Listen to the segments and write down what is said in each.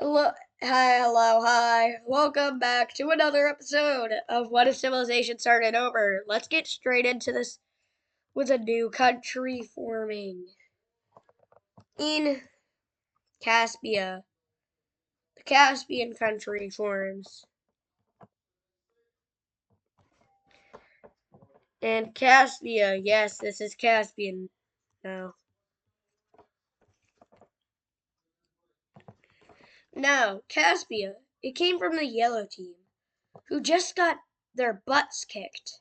Hello, hi, hello, hi. Welcome back to another episode of What If Civilization Started Over. Let's get straight into this with a new country forming in Caspia. The Caspian country forms. And Caspia, yes, this is Caspian now. Now, Caspia, it came from the yellow team, who just got their butts kicked.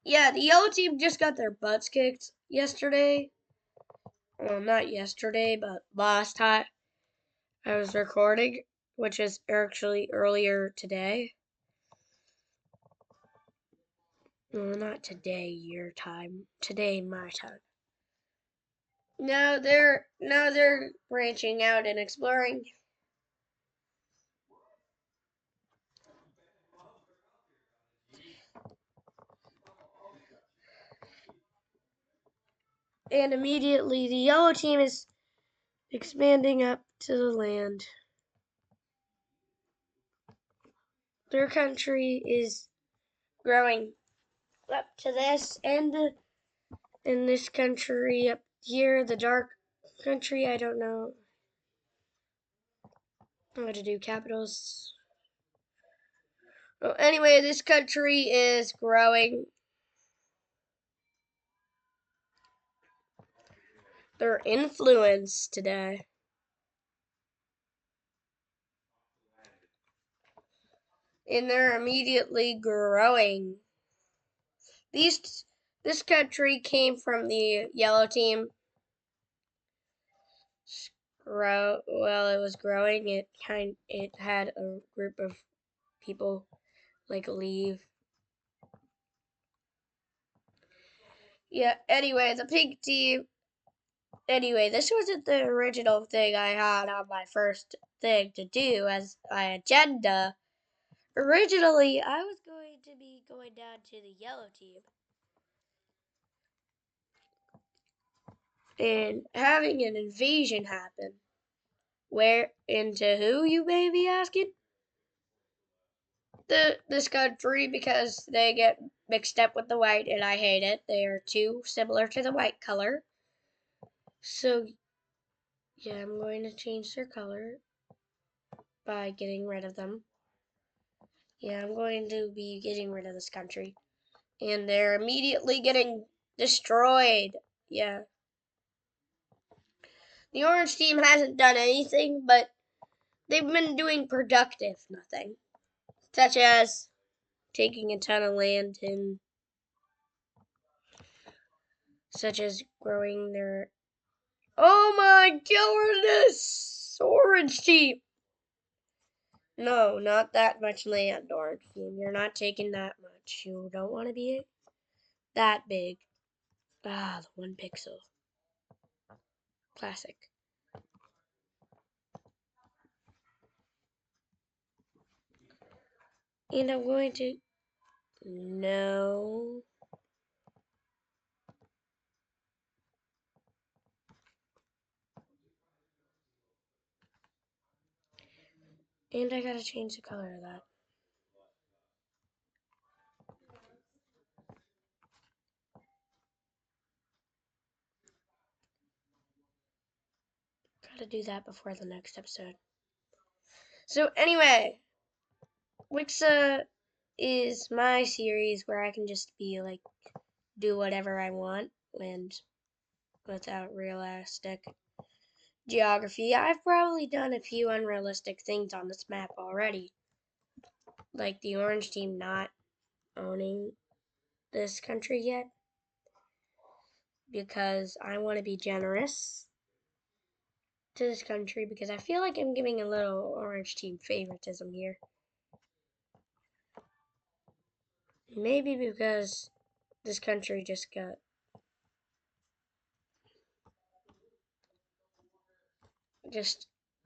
Yeah, the yellow team just got their butts kicked yesterday. Well, not yesterday, but last time I was recording, which is actually earlier today. Well, not today, your time. Today, my time. Now they're branching out and exploring. And immediately the yellow team is expanding up to the land. Their country is growing up to this, and in this country up here, the dark country, I don't know how to do capitals. Well, anyway, this country is growing. Their influence today. And they're immediately growing. This country came from the yellow team. Well, it was growing. It had a group of people leave. Yeah. Anyway, the pink team. Anyway, this wasn't the original thing I had on my first thing to do as my agenda. Originally, I was going to be going down to the yellow team and having an invasion happen. Where into who, you may be asking? This country, because they get mixed up with the white and I hate it. They are too similar to the white color. So yeah, I'm going to change their color by getting rid of them. Yeah, I'm going to be getting rid of this country. And they're immediately getting destroyed. Yeah. The orange team hasn't done anything, but they've been doing productive nothing. Such as taking a ton of land and such as growing their... Oh my goodness! Orange team! No, not that much land, orange team. You're not taking that much. You don't want to be that big. Ah, the 1 pixel. Classic. And I'm going to... No. And I gotta change the color of that. Gotta do that before the next episode. So anyway, Wixa is my series where I can just be do whatever I want and without realistic geography. I've probably done a few unrealistic things on this map already. Like the orange team not owning this country yet. Because I want to be generous to this country because I feel like I'm giving a little orange team favoritism here. Maybe because this country just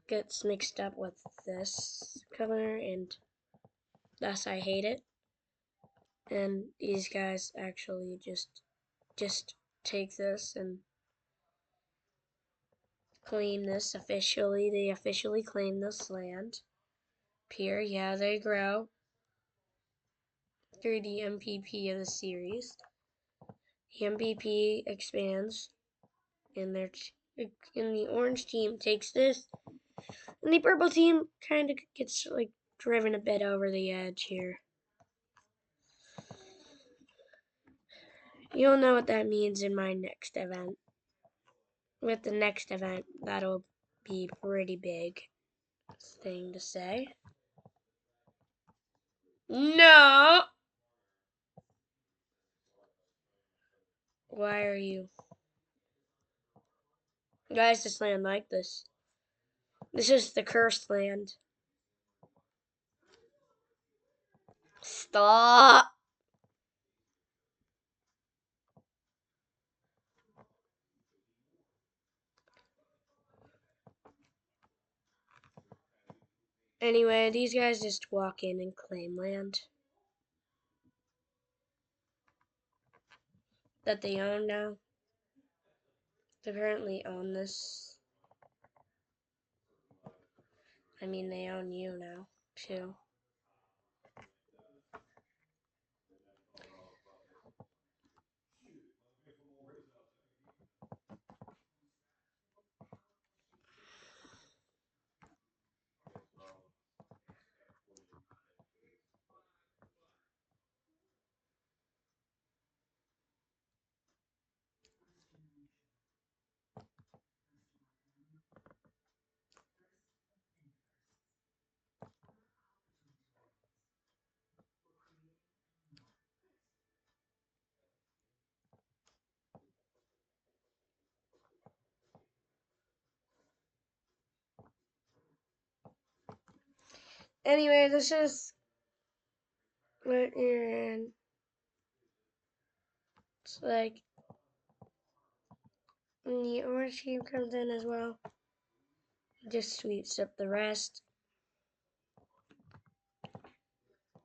gets mixed up with this color and thus I hate it. And these guys actually just take this and claim this officially. They officially claim this land. Here, yeah, they grow. They're the MVP of the series. The MVP expands, and the orange team takes this, and the purple team kind of gets like driven a bit over the edge here. You'll know what that means in my next event. With the next event, that'll be pretty big thing to say. No! Why are you? Why is this land like this? This is the cursed land. Stop! Anyway, these guys just walk in and claim land that they own now. They currently own this. I mean, they own you now, too. Anyway, this is what you're in. It's like when the orange team comes in as well, just sweeps up the rest.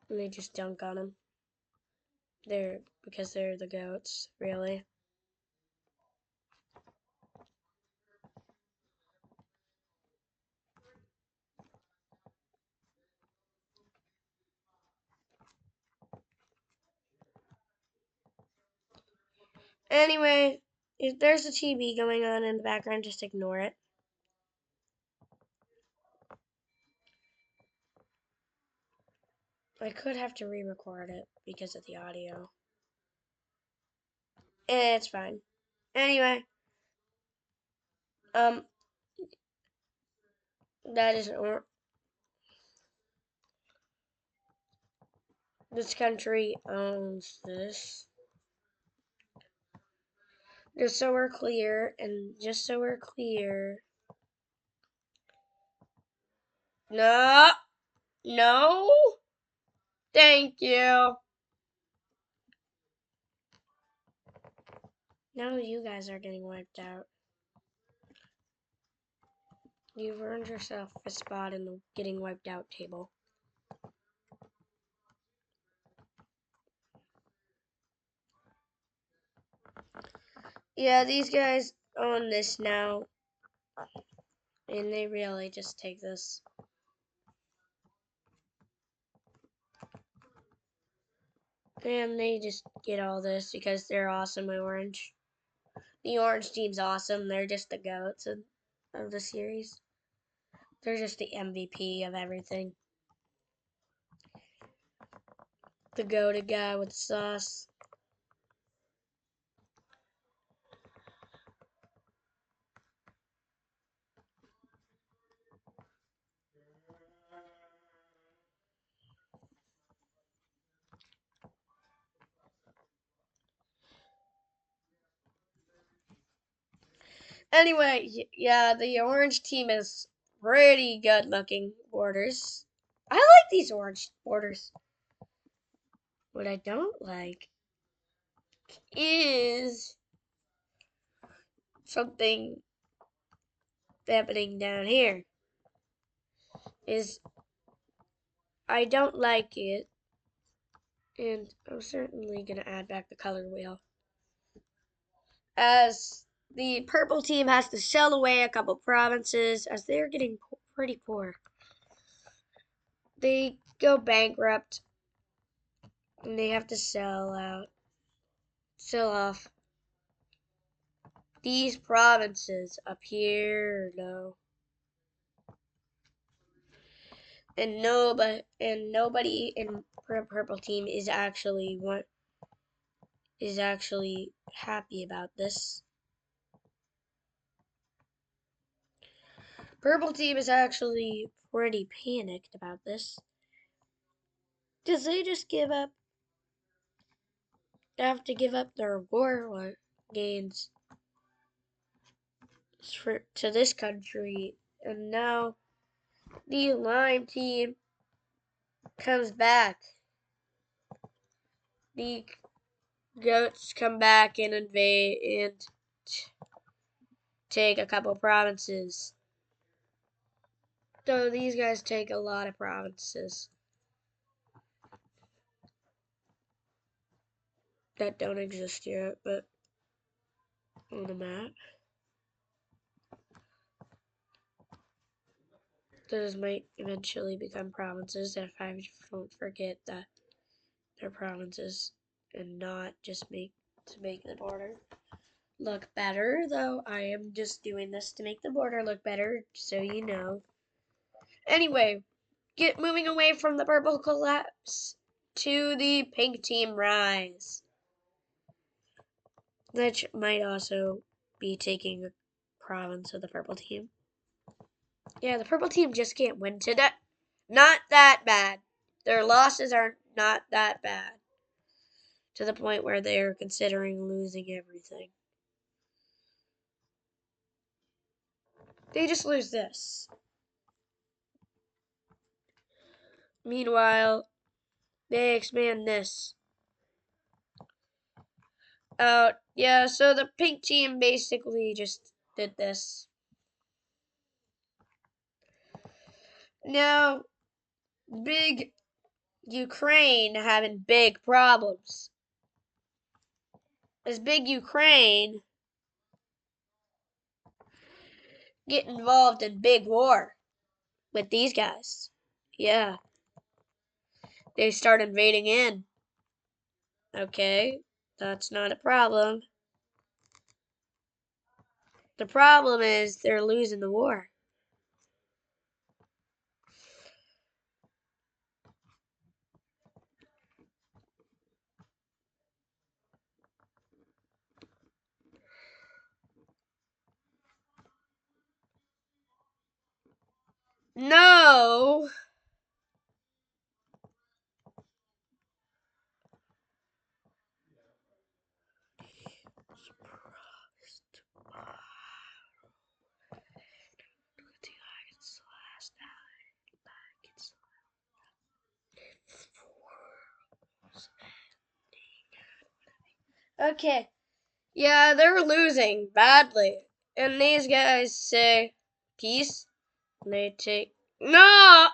And they just dunk on them. Because they're the goats, really. Anyway, if there's a TV going on in the background, just ignore it. I could have to re-record it because of the audio. It's fine. Anyway, that is this country owns this. Just so we're clear, no, no, thank you. Now you guys are getting wiped out. You've earned yourself a spot in the getting wiped out table. Yeah, these guys own this now. And they really just take this. And they just get all this because they're awesome orange. The orange team's awesome. They're just the goats of the series. They're just the MVP of everything. The goated guy with the sauce. Anyway, yeah, the orange team is pretty good looking borders. I like these orange borders. What I don't like is something happening down here. I don't like it, and I'm certainly gonna add back the color wheel. As the purple team has to sell away a couple provinces as they're getting pretty poor. They go bankrupt and they have to sell off these provinces up here, no. And nobody in purple team is actually happy about this. Purple team is actually pretty panicked about this. Because they just have to give up their war gains to this country. And now the lime team comes back. The goats come back and invade and take a couple provinces. So these guys take a lot of provinces that don't exist yet, but on the map. Those might eventually become provinces if I don't forget that they're provinces and not just make the border look better, though I am just doing this to make the border look better, so you know. Anyway, moving away from the purple collapse to the pink team rise. That might also be taking a province of the purple team. Yeah, the purple team just can't win today. Not that bad. Their losses are not that bad. To the point where they're considering losing everything. They just lose this. Meanwhile, they expand this. Yeah, so the pink team basically just did this. Now, big Ukraine having big problems. As big Ukraine get involved in big war with these guys. Yeah. They start invading in. Okay, that's not a problem. The problem is they're losing the war. No! Okay. Yeah, they're losing badly. And these guys say, peace. And they take. No!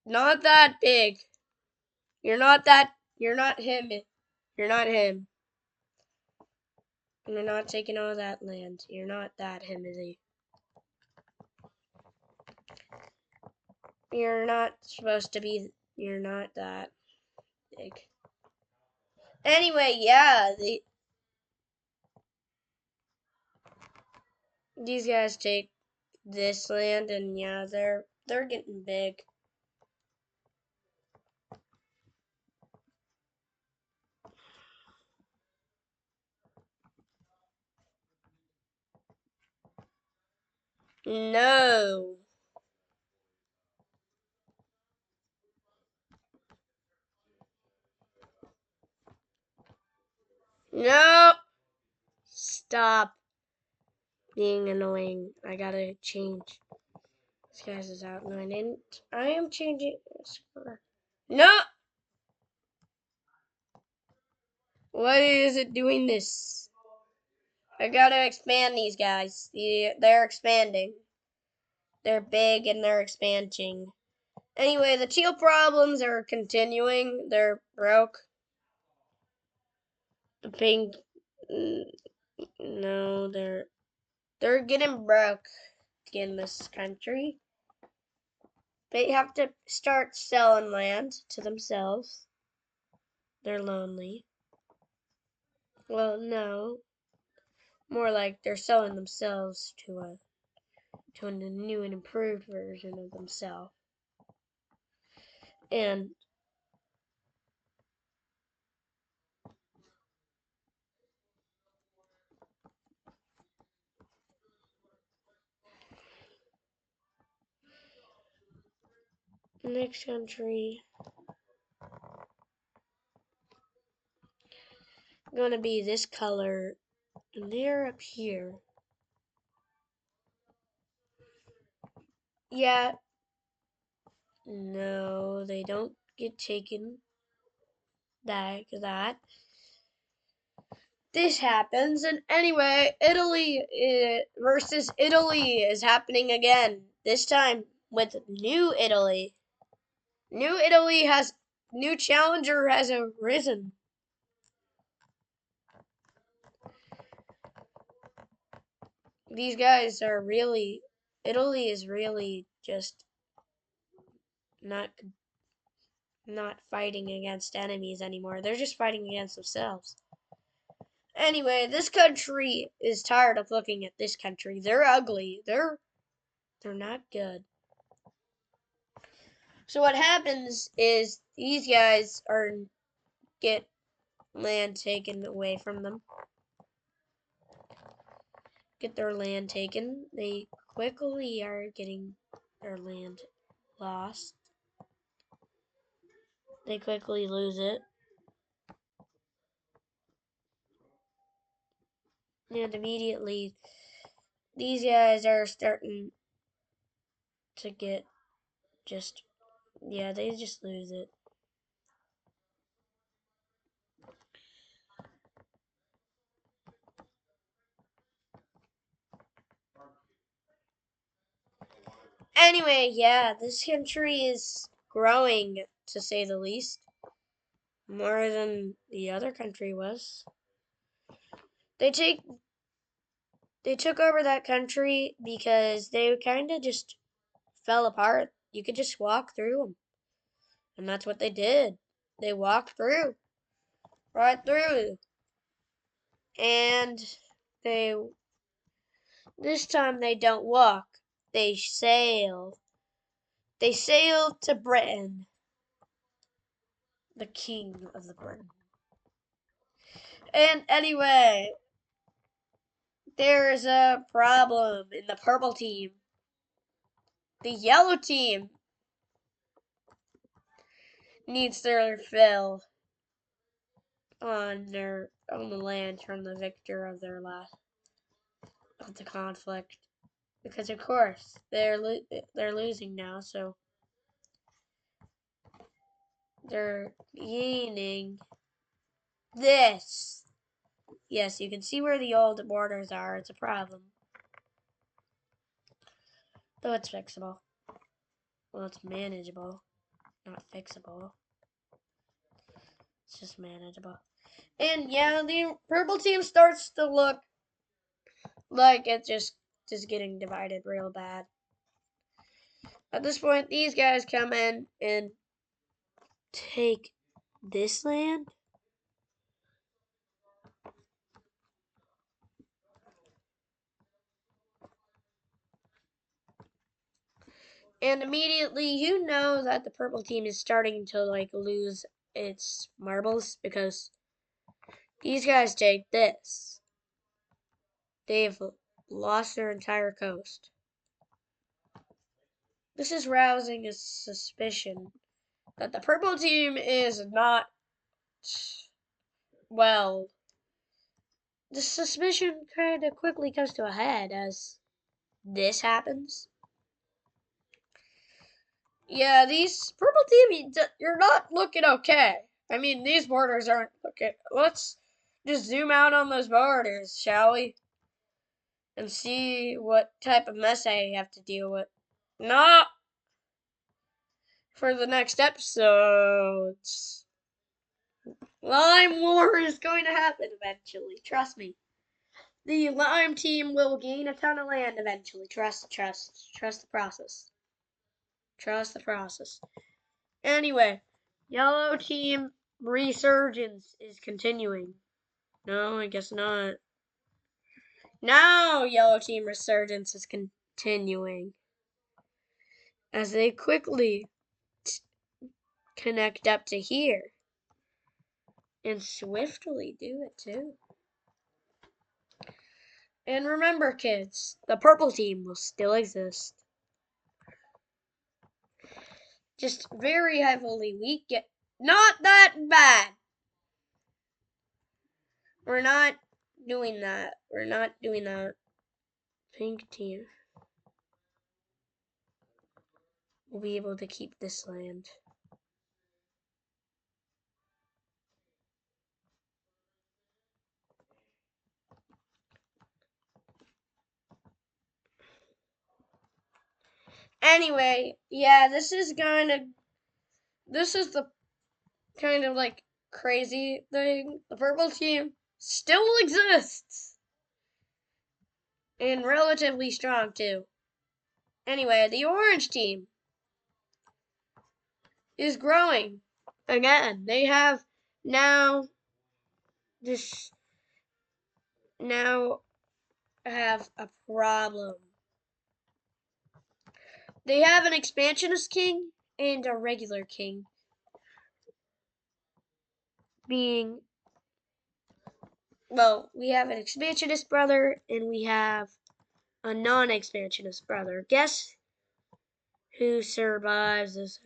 Not that big. You're not him. You're not him. You're not taking all that land. You're not that him, is he? You're not supposed to be. You're not that big. Anyway, yeah, these guys take this land, and yeah, they're getting big. No. No. Stop being annoying. I gotta change. This guy's is out annoying. And I am changing. No. Why is it doing this? I gotta expand these guys. They're expanding. They're big and they're expanding. Anyway, the teal problems are continuing. They're broke. The pink No, they're getting broke in this country. They have to start selling land to themselves. They're lonely. Well, no. More like they're selling themselves to a new and improved version of themselves. And next country gonna be this color, and they're up here. Yeah. No, they don't get taken like that. This happens, and anyway, Italy versus Italy is happening again. This time with New Italy. New challenger has arisen. These guys are really, Italy is really just not fighting against enemies anymore. They're just fighting against themselves. Anyway, this country is tired of looking at this country. They're ugly. They're not good. So what happens is these guys get land taken away from them. Get their land taken. They quickly are getting their land lost. They quickly lose it. And immediately these guys are starting to get just, yeah, they just lose it. Anyway, yeah, this country is growing, to say the least, more than the other country was. They took over that country because they kind of just fell apart. You could just walk through them. And that's what they did. They walked through. Right through. And they this time they don't walk. They sail. They sail to Britain. The king of the Britain. And anyway, there's a problem in the purple team. The yellow team needs their fill on the land from the victor of their last of the conflict, because of course they're losing now, so they're gaining this. Yes, you can see where the old borders are. It's a problem, though it's fixable. Well, it's manageable, not fixable. It's just manageable. And yeah, the purple team starts to look like it's just getting divided real bad. At this point, these guys come in and take this land. And immediately you know that the purple team is starting to like lose its marbles, because these guys take this. They've lost their entire coast. This is rousing a suspicion that the purple team is not well. The suspicion kind of quickly comes to a head as this happens. Yeah, these purple team, you're not looking okay. I mean, these borders aren't looking. Let's just zoom out on those borders, shall we? And see what type of mess I have to deal with. Not for the next episodes. Lime War is going to happen eventually. Trust me. the lime team will gain a ton of land eventually. Trust the process. Trust the process. Anyway, yellow team resurgence is continuing. No, I guess not. Now yellow team resurgence is continuing as they quickly connect up to here and swiftly do it too. And remember, kids, the purple team will still exist. Just very heavily weak, yet not that bad. We're not doing that. We're not doing that. Pink team will be able to keep this land. Anyway, yeah, this is the kind of like crazy thing. The purple team still exists. And relatively strong too. Anyway, the orange team is growing again. They have now have a problem. They have an expansionist king and a regular king. We have an expansionist brother and we have a non-expansionist brother. Guess who survives this?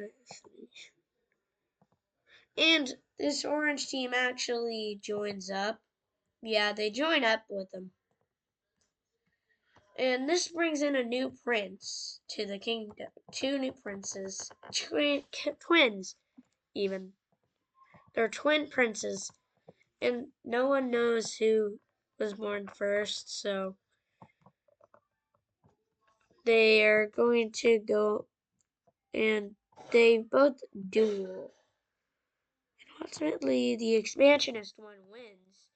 And this orange team actually joins up. Yeah, they join up with them. And this brings in a new prince to the kingdom. 2 new princes. Twins, even. They're twin princes. And no one knows who was born first, so they are going to go and they both duel. And ultimately, the expansionist one wins.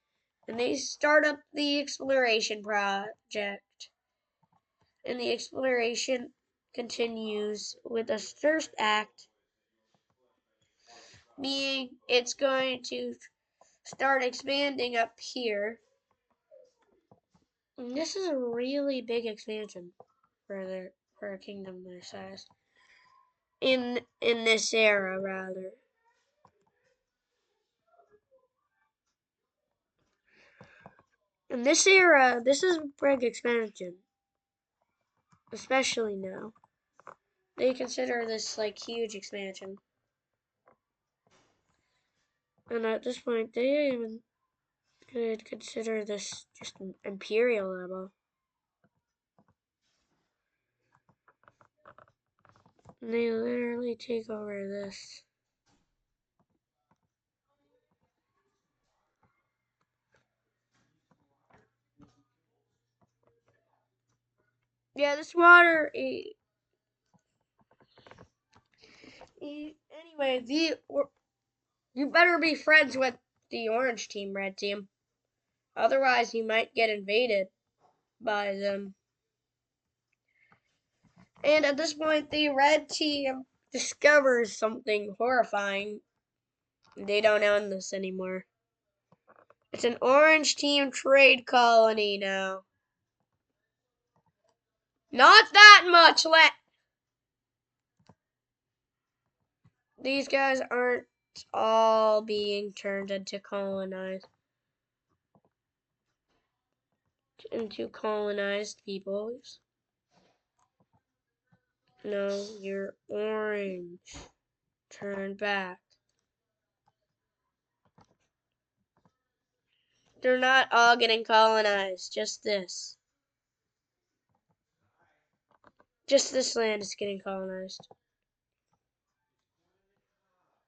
And they start up the exploration project. And the exploration continues with the first act being it's going to start expanding up here. And this is a really big expansion for a kingdom their size. In this era, rather. In this era, this is a big expansion. Especially now. They consider this like huge expansion. And at this point, they even could consider this just an imperial level. And they literally take over this. Yeah, this water. Anyway, you better be friends with the orange team, red team. Otherwise, you might get invaded by them. And at this point, the red team discovers something horrifying. They don't own this anymore. It's an orange team trade colony now. Not that much left. These guys aren't all being turned into colonized peoples. No, you're orange. Turn back. They're not all getting colonized. Just this. Just this land is getting colonized.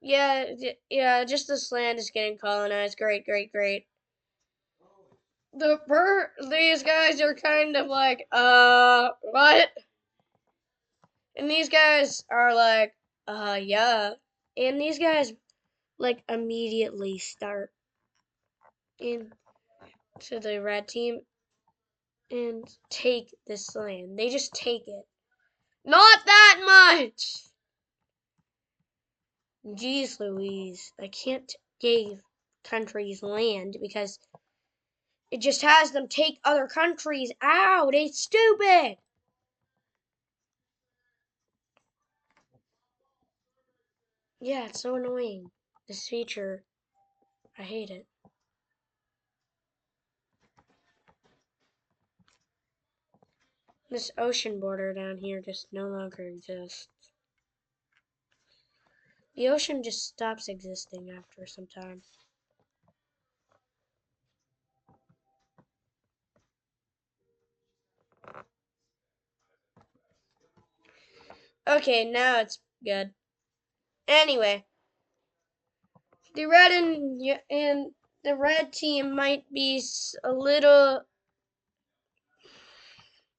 Yeah, just this land is getting colonized. Great. These guys are kind of like, what? And these guys are like, yeah. And these guys, like, immediately start into the red team. and take this land. They just take it. Not that much! Jeez Louise, I can't give countries land because it just has them take other countries out. It's stupid! Yeah, it's so annoying. This feature, I hate it. This ocean border down here just no longer exists. The ocean just stops existing after some time. Okay, now it's good. Anyway, the red and the red team might be a little.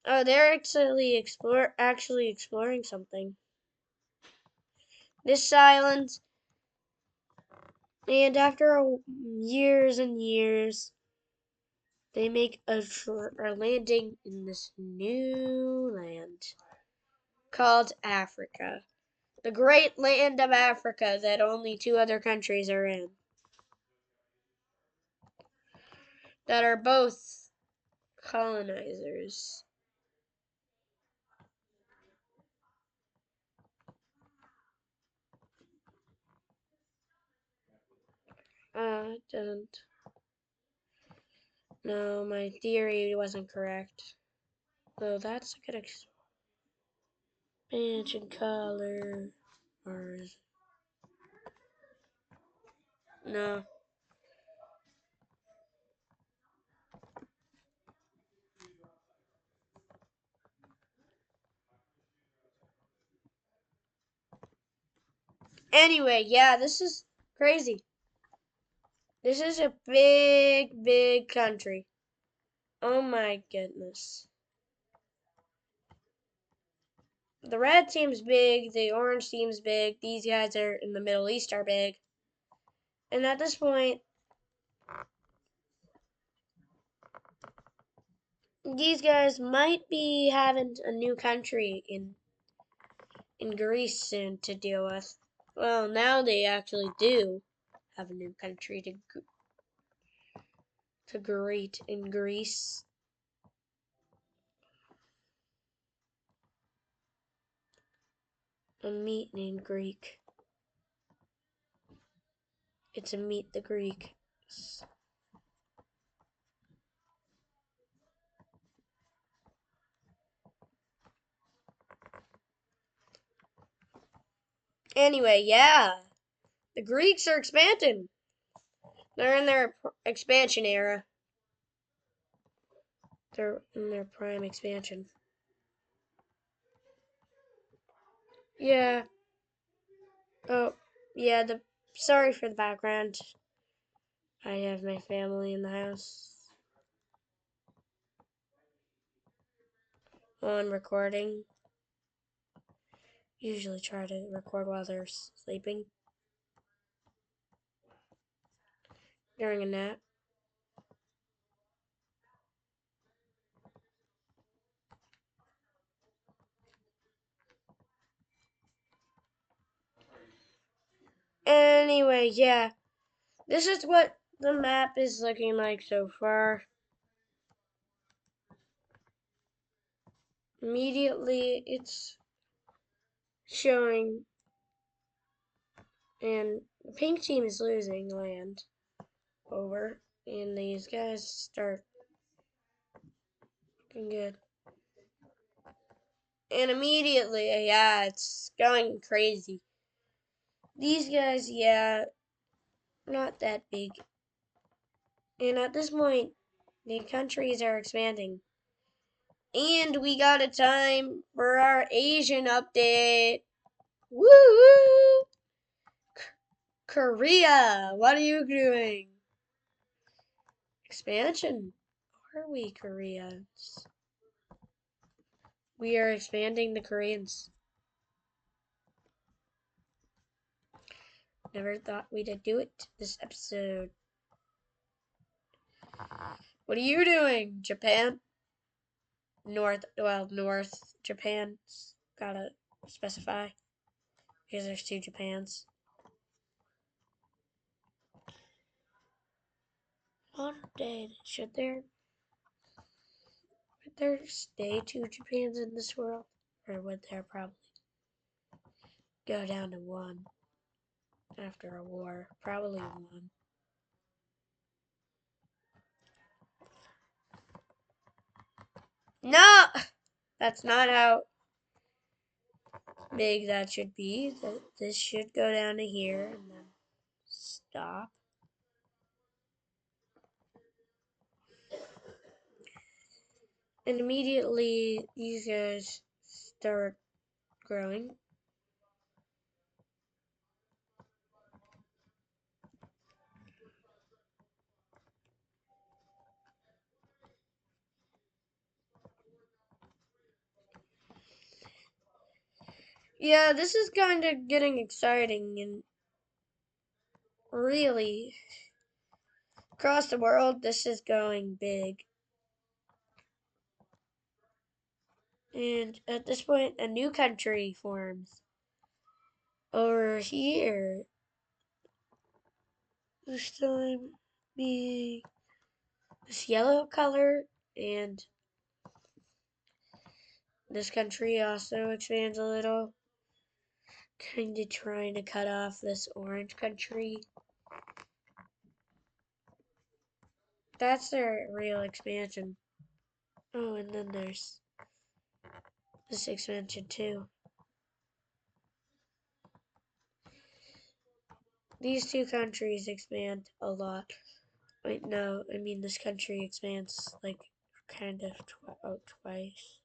Oh, they're actually exploring something. This island, and after years and years, they make a landing in this new land called Africa. The great land of Africa that only 2 other countries are in. That are both colonizers. It doesn't. No, my theory wasn't correct. Though that's a good expansion color. Or is it? No. Anyway, yeah, this is crazy. This is a big, big country. Oh my goodness. The red team's big, the orange team's big, these guys are in the Middle East are big. And at this point, these guys might be having a new country in Greece soon to deal with. Well, now they actually do have a new country to greet in Greece. A meet in Greek. It's a meet the Greeks. Anyway, yeah. The Greeks are expanding. They're in their expansion era. They're in their prime expansion. Yeah. Oh, yeah, sorry for the background. I have my family in the house. While I'm recording. Usually try to record while they're sleeping. During a nap. Anyway, yeah. This is what the map is looking like so far. Immediately it's showing, and the pink team is losing land over, and these guys start looking good. And immediately, yeah, it's going crazy. These guys, yeah, not that big. And at this point, the countries are expanding. And we got a time for our Asian update. Woo! Korea, what are you doing? Expansion. Are we Koreans? We are expanding the Koreans. Never thought we'd do it this episode. What are you doing, Japan? North Japan's gotta specify because there's two Japans. One day, should there stay two Japans in this world? Or would there probably go down to one after a war? Probably one. No! That's not how big that should be. This should go down to here and then stop. And immediately these guys start growing. Yeah, this is kind of getting exciting and really across the world this is going big. And at this point a new country forms over here. This time being this yellow color, and this country also expands a little. Kind of trying to cut off this orange country. That's their real expansion. Oh, and then there's this expansion too. These two countries expand a lot. Wait, no, I mean this country expands like kind of twice.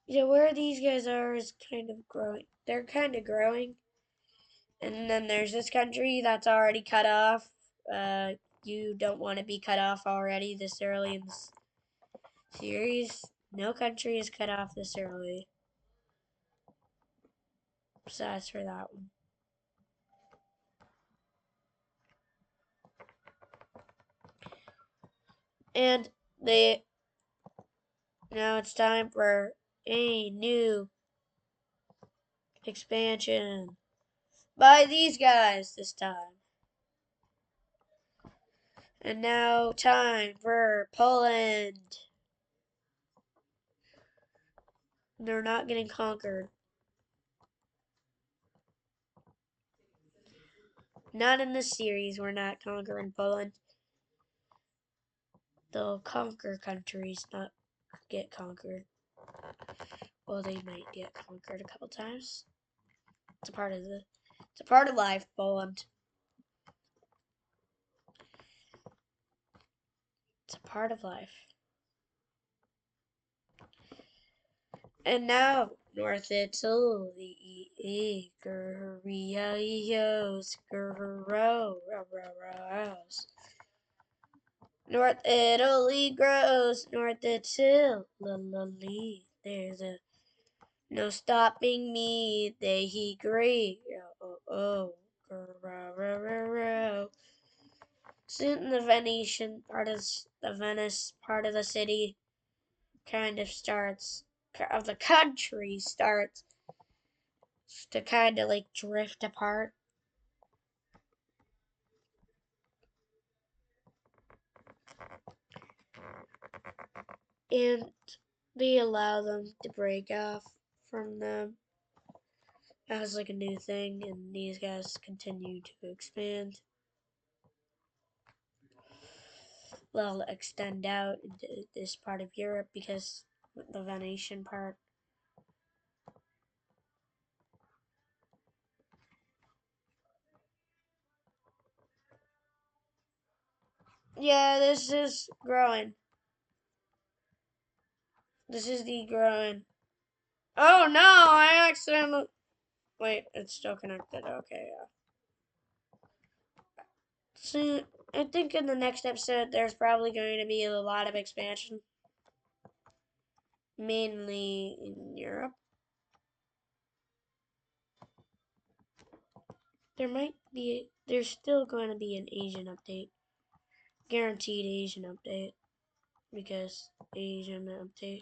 Yeah, where these guys are is kind of growing. They're kind of growing. And then there's this country that's already cut off. You don't want to be cut off already this early in the series. No country is cut off this early. Besides for that one. And now it's time for a new expansion by these guys this time. And now time for Poland. They're not getting conquered. Not in this series, we're not conquering Poland. They'll conquer countries, not get conquered. Well, they might get conquered a couple times. It's a part of life, Poland. It's a part of life. And now, North Italy, North Italy grows, North Italy. There's no stopping me. They agree. Soon the Venice part of the city kind of starts, of the country starts to kind of like drift apart. And they allow them to break off from them as like a new thing, and these guys continue to expand. They'll extend out into this part of Europe because the Venetian part. Yeah, this is growing. This is the growing. Oh no, I accidentally. Wait, it's still connected. Okay, yeah. So, I think in the next episode, there's probably going to be a lot of expansion. Mainly in Europe. There's still going to be an Asian update. Guaranteed Asian update. because Asian update.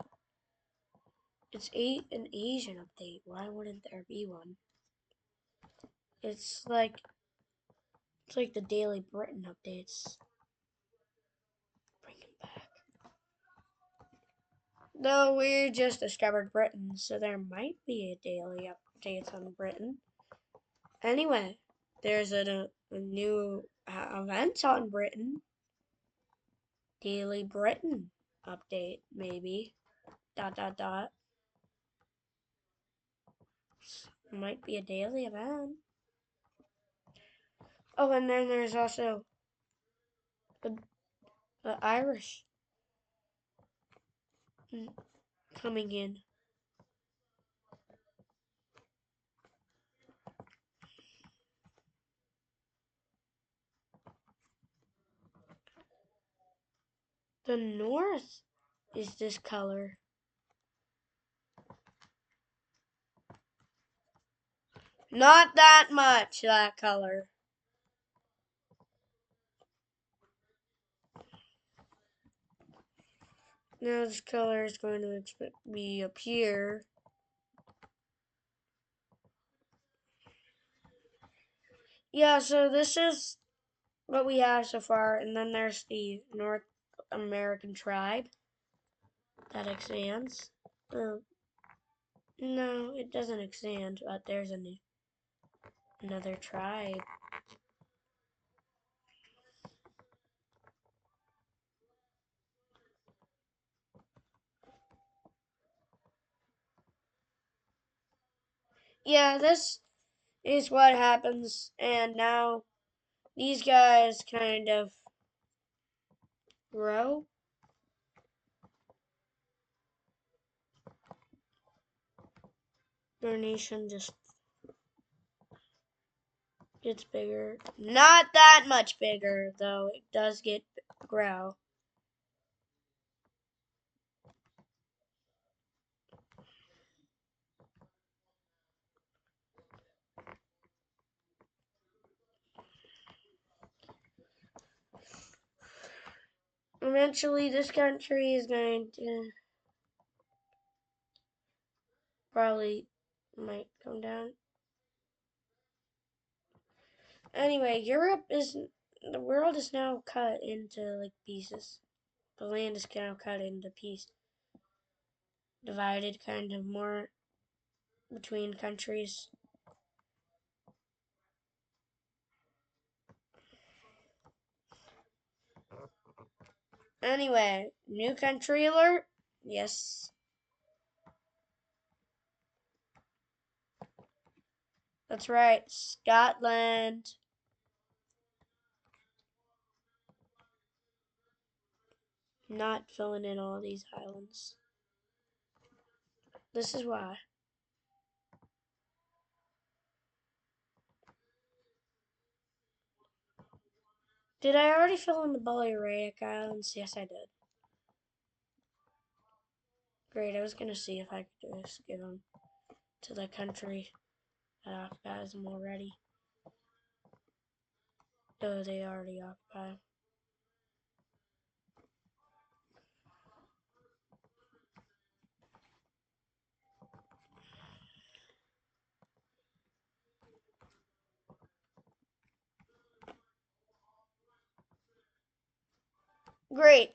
It's an Asian update. Why wouldn't there be one? It's like the Daily Britain updates. Bring it back. Though we just discovered Britain, so there might be a daily updates on Britain. Anyway, there's a new event on Britain. Daily Britain update, maybe. ... Might be a daily event. Oh, and then there's also the Irish coming in. The North is this color. Not that much, that color. Now this color is going to be up here. Yeah, so this is what we have so far, and then there's the North American tribe that expands. No, it doesn't expand, but there's another tribe. Yeah, this is what happens, and now these guys kind of grow. Their nation just gets bigger. Not that much bigger, though. It does grow. Eventually, this country is going to probably might come down. Anyway, the world is now cut into like pieces. The land is now cut into pieces, divided kind of more between countries. Anyway, new country alert. Yes. That's right, Scotland. Not filling in all these islands. This is why. Did I already fill in the Balearic Islands? Yes, I did. Great, I was gonna see if I could just give them to the country that occupies them already. Though they already occupy. Great.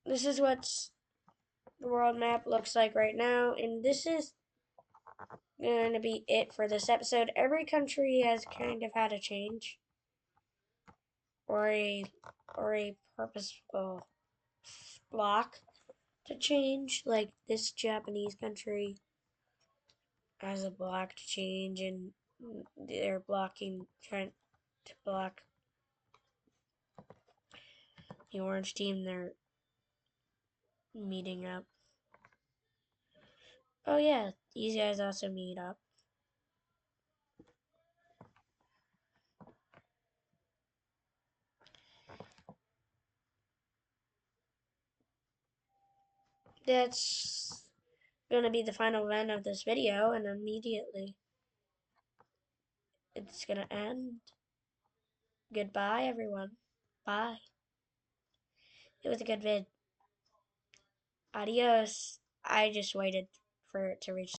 This is what the world map looks like right now, and this is going to be it for this episode. Every country has kind of had a change or a purposeful block to change. Like this Japanese country has a block to change, and they're trying to block the orange team. They're meeting up. Oh yeah, these guys also meet up. That's gonna be the final event of this video, and immediately it's gonna end. goodbye, everyone. Bye. It was a good vid. Adios. I just waited for it to reach